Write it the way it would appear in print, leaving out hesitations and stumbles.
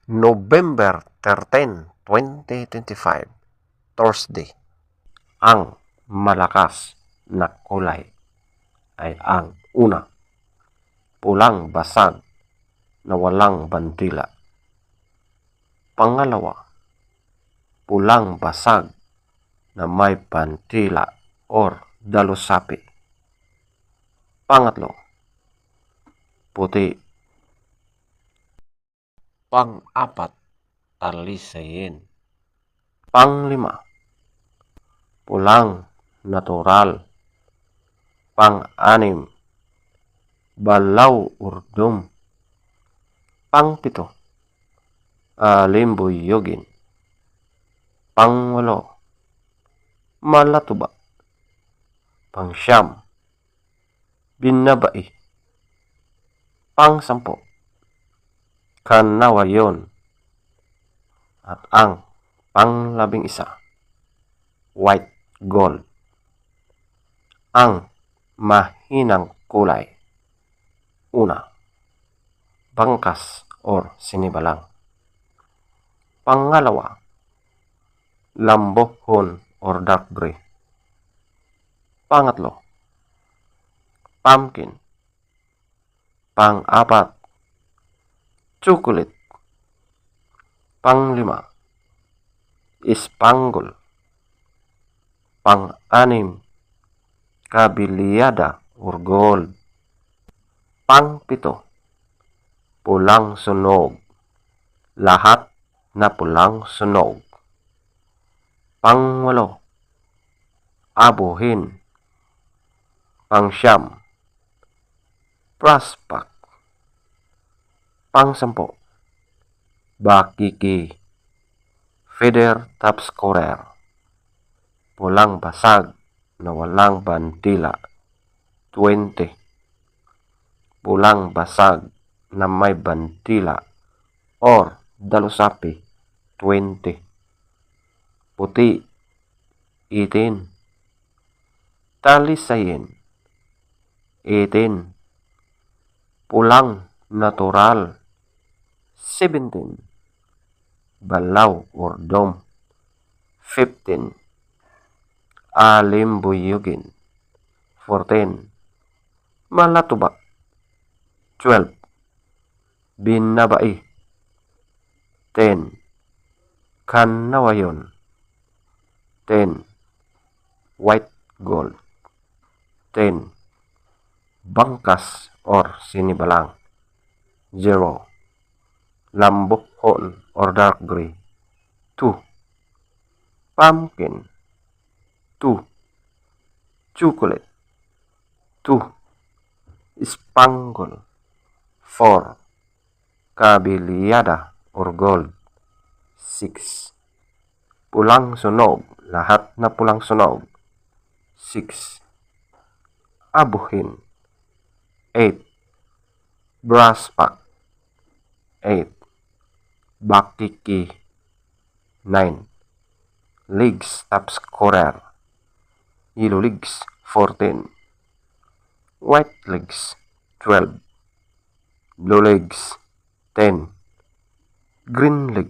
November 13, 2025, Thursday. Ang malakas na kulay ay ang una, pulang basag na walang bandila. Pangalawa, pulang basag na may bandila or dalusapi. Pangatlo, puti. Pang-apat, talisayin. Panglima, pulang natural. Pang-anim, balaw urdom. Pangpito, alimbuyogin. Pangwalo, malatuba. Pangsyam, binabai. Pangsampo, kanawayon. At ang pang-11, white gold. Ang mahinang kulay. Una, bangkas or sinibalang. Pangalawa, lambohon or dark gray. Pangatlo, pumpkin. Pang-apat, chocolate. Panglima, spangle. Pang-anim, kabiliyada or gold. Pangpito, pulang sunog. Lahat na pulang sunog. Pangwalo, abuhin. Pangsyam, prospect. Pangsampo, bakiki. Feather top scorer. Pulang basag na walang bandila. 20. Pulang basag na may bandila or dalusapi. 20. Puti. 18. Talisayin. 18. Pulang natural. 17. Balaw or dome. 15. Alimbuyugin. 14. Malatuba. 12. Binabai. 10. Kanawayon. 10. White gold. 10. Bangkas or sinibalang. 0. Lambohon or dark gray. 2. Pumpkin. 2. Chocolate. 2. Spangle. 4. Kabiliyada or gold. 6. Pulang sunog. Lahat na pulang sunog. 6. Abuhin. 8. Brass pack. 8. Bakiki. 9. Legs top scorer. Yellow legs. 14. White legs. 12. Blue legs. 10. Green legs.